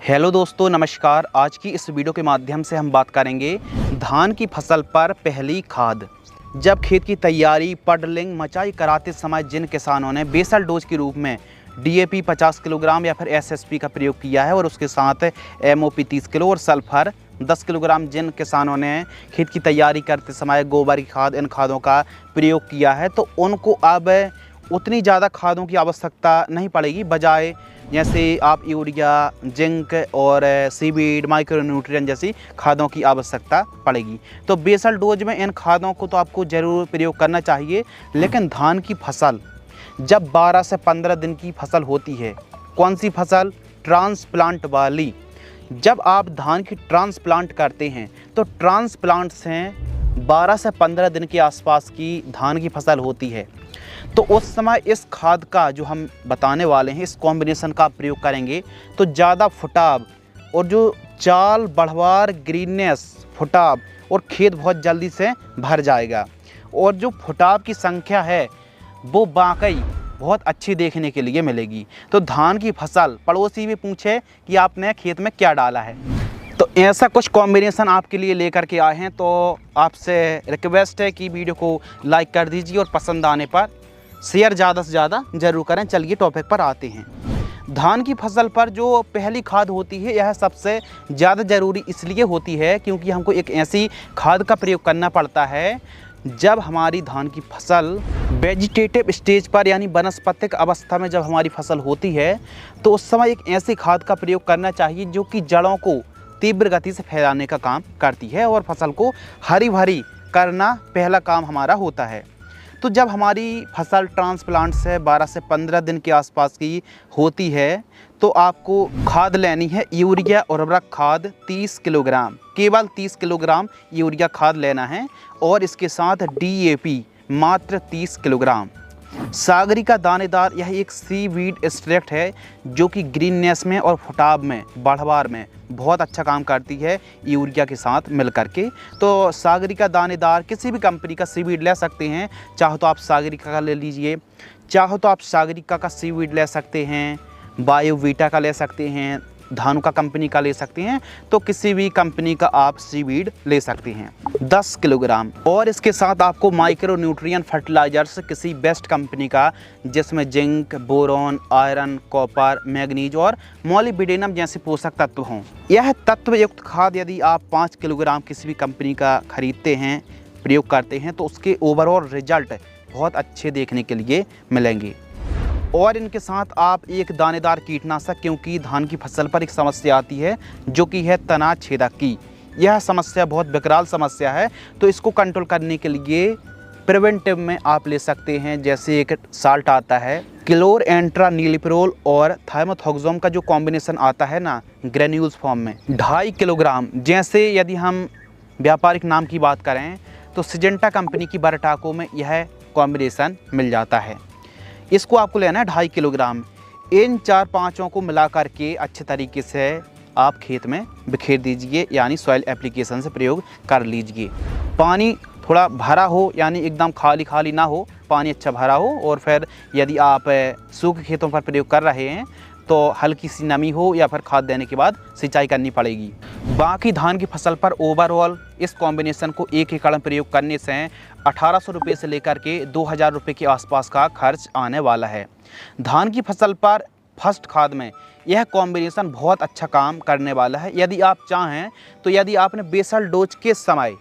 Hello दोस्तों, नमस्कार। आज की इस वीडियो के माध्यम से हम बात करेंगे धान की फसल पर पहली खाद। जब खेत की तैयारी पडलिंग मचाई कराते समय जिन किसानों ने बेसल डोज के रूप में डीएपी 50 किलोग्राम या फिर एसएसपी का प्रयोग किया है और उसके साथ एमओपी 30 किलो और सल्फर 10 किलोग्राम जिन किसानों ने खेत की तैयारी करते समय गोबर की खाद इन खादों का प्रयोग किया है, तो उनको अब उतनी ज़्यादा खादों की आवश्यकता नहीं पड़ेगी। बजाय जैसे आप यूरिया, जिंक और सीवीड, माइक्रोन्यूट्रिएंट जैसी खादों की आवश्यकता पड़ेगी। तो बेसल डोज में इन खादों को तो आपको ज़रूर प्रयोग करना चाहिए। लेकिन धान की फसल जब 12 से 15 दिन की फसल होती है, कौन सी फसल? ट्रांसप्लांट वाली। जब आप धान की ट्रांसप्लांट करते हैं तो ट्रांसप्लांट से 12 से 15 दिन के आसपास की धान की फसल होती है। तो उस समय इस खाद का जो हम बताने वाले हैं, इस कॉम्बिनेशन का प्रयोग करेंगे तो ज़्यादा फुटाव और जो चाल बढ़वार, ग्रीननेस, फुटाव और खेत बहुत जल्दी से भर जाएगा। और जो फुटाव की संख्या है वो वाकई बहुत अच्छी देखने के लिए मिलेगी। तो धान की फसल पड़ोसी भी पूछे कि आपने खेत में क्या डाला है, तो ऐसा कुछ कॉम्बिनेशन आपके लिए लेकर के आए हैं। तो आपसे रिक्वेस्ट है कि वीडियो को लाइक कर दीजिए और पसंद आने पर शेयर ज़्यादा से ज़्यादा ज़रूर करें। चलिए टॉपिक पर आते हैं। धान की फसल पर जो पहली खाद होती है, यह सबसे ज़्यादा ज़रूरी इसलिए होती है क्योंकि हमको एक ऐसी खाद का प्रयोग करना पड़ता है जब हमारी धान की फसल वेजिटेटिव स्टेज पर यानी वनस्पतिक अवस्था में जब हमारी फसल होती है, तो उस समय एक ऐसी खाद का प्रयोग करना चाहिए जो कि जड़ों को तीव्र गति से फैलाने का काम करती है और फसल को हरी भरी करना पहला काम हमारा होता है। तो जब हमारी फसल ट्रांसप्लांट से 12 से 15 दिन के आसपास की होती है तो आपको खाद लेनी है यूरिया उर्वरक खाद 30 किलोग्राम, केवल 30 किलोग्राम यूरिया खाद लेना है और इसके साथ डीएपी मात्र 30 किलोग्राम। सागरिका दानेदार यह एक सीवीड एक्सट्रैक्ट है जो कि ग्रीननेस में और फुटाव में, बढ़वार में बहुत अच्छा काम करती है यूरिया के साथ मिल करके। तो सागरिका दानेदार किसी भी कंपनी का सीवीड ले सकते हैं। चाहो तो आप सागरिका का ले लीजिए, चाहो तो आप सागरिका का सीवीड ले सकते हैं, बायोवीटा का ले सकते हैं, धानुका कंपनी का ले सकते हैं। तो किसी भी कंपनी का आप सीवीड ले सकते हैं 10 किलोग्राम। और इसके साथ आपको माइक्रो न्यूट्रिएंट फर्टिलाइजर्स किसी बेस्ट कंपनी का, जिसमें zinc, boron, iron, copper, manganese और मॉलिब्डेनम जैसे पोषक तत्व हों। यह तत्वयुक्त खाद यदि आप 5 किलोग्राम किसी भी कंपनी का खरीदते हैं, प्रयोग करते हैं, तो उसके ओवरऑल रिजल्ट बहुत अच्छे देखने के लिए मिलेंगे। और इनके साथ आप एक दानेदार कीटनाशक, क्योंकि धान की फसल पर एक समस्या आती है जो कि है तना छेदक की। यह समस्या बहुत विकराल समस्या है, तो इसको कंट्रोल करने के लिए प्रिवेंटिव में आप ले सकते हैं। जैसे एक साल्ट आता है क्लोरएंट्रानिलिप्रोल और थाइमोथोक्सोम का जो कॉम्बिनेशन आता है ना ग्रेन्यूल्स फॉर्म में 2.5 किलोग्राम। जैसे यदि हम व्यापारिक नाम की बात करें तो सिजेंटा कंपनी की बरटाको में यह कॉम्बिनेशन मिल जाता है। इसको आपको लेना है 2.5 किलोग्राम। इन 4-5 को मिला करके अच्छे तरीके से आप खेत में बिखेर दीजिए, यानी सॉइल एप्लीकेशन से प्रयोग कर लीजिए। पानी थोड़ा भरा हो, यानी एकदम खाली खाली ना हो, पानी अच्छा भरा हो। और फिर यदि आप सूखे खेतों पर प्रयोग कर रहे हैं तो हल्की सी नमी हो या फिर खाद देने के बाद सिंचाई करनी पड़ेगी। बाकी धान की फसल पर ओवरऑल इस कॉम्बिनेशन को 1 एकड़ में प्रयोग करने से 1800 रुपये से लेकर के 2000 रुपये के आसपास का खर्च आने वाला है। धान की फसल पर फर्स्ट खाद में यह कॉम्बिनेशन बहुत अच्छा काम करने वाला है। यदि आप चाहें तो यदि आपने बेसल डोज के समय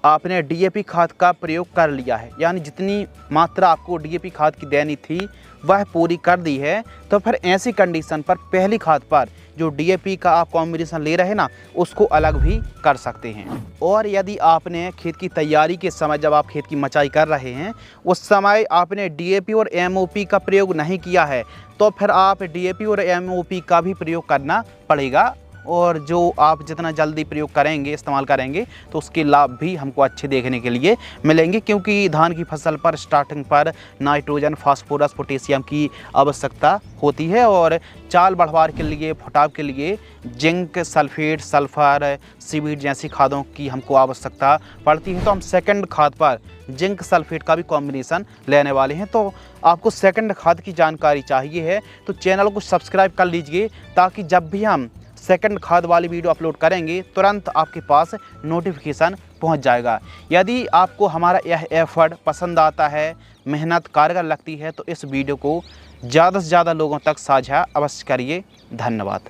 आपने डीएपी खाद का प्रयोग कर लिया है, यानी जितनी मात्रा आपको डीएपी खाद की देनी थी वह पूरी कर दी है, तो फिर ऐसी कंडीशन पर पहली खाद पर जो डीएपी का आप कॉम्बिनेशन ले रहे हैं ना, उसको अलग भी कर सकते हैं। और यदि आपने खेत की तैयारी के समय, जब आप खेत की मचाई कर रहे हैं, उस समय आपने डीएपी और एमओपी का प्रयोग नहीं किया है, तो फिर आप डीएपी और एमओपी का भी प्रयोग करना पड़ेगा। और जो आप जितना जल्दी प्रयोग करेंगे, इस्तेमाल करेंगे, तो उसके लाभ भी हमको अच्छे देखने के लिए मिलेंगे। क्योंकि धान की फसल पर स्टार्टिंग पर नाइट्रोजन, फास्फोरस, पोटेशियम की आवश्यकता होती है और चाल बढ़वार के लिए, फुटाव के लिए जिंक, सल्फेट, सल्फर, सीवीड जैसी खादों की हमको आवश्यकता पड़ती है। तो हम सेकंड खाद पर जिंक सल्फेट का भी कॉम्बिनेशन लेने वाले हैं। तो आपको सेकंड खाद की जानकारी चाहिए है तो चैनल को सब्सक्राइब कर लीजिए, ताकि जब भी हम सेकंड खाद वाली वीडियो अपलोड करेंगे तुरंत आपके पास नोटिफिकेशन पहुंच जाएगा। यदि आपको हमारा यह एफर्ट पसंद आता है, मेहनत कारगर लगती है, तो इस वीडियो को ज़्यादा से ज़्यादा लोगों तक साझा अवश्य करिए। धन्यवाद।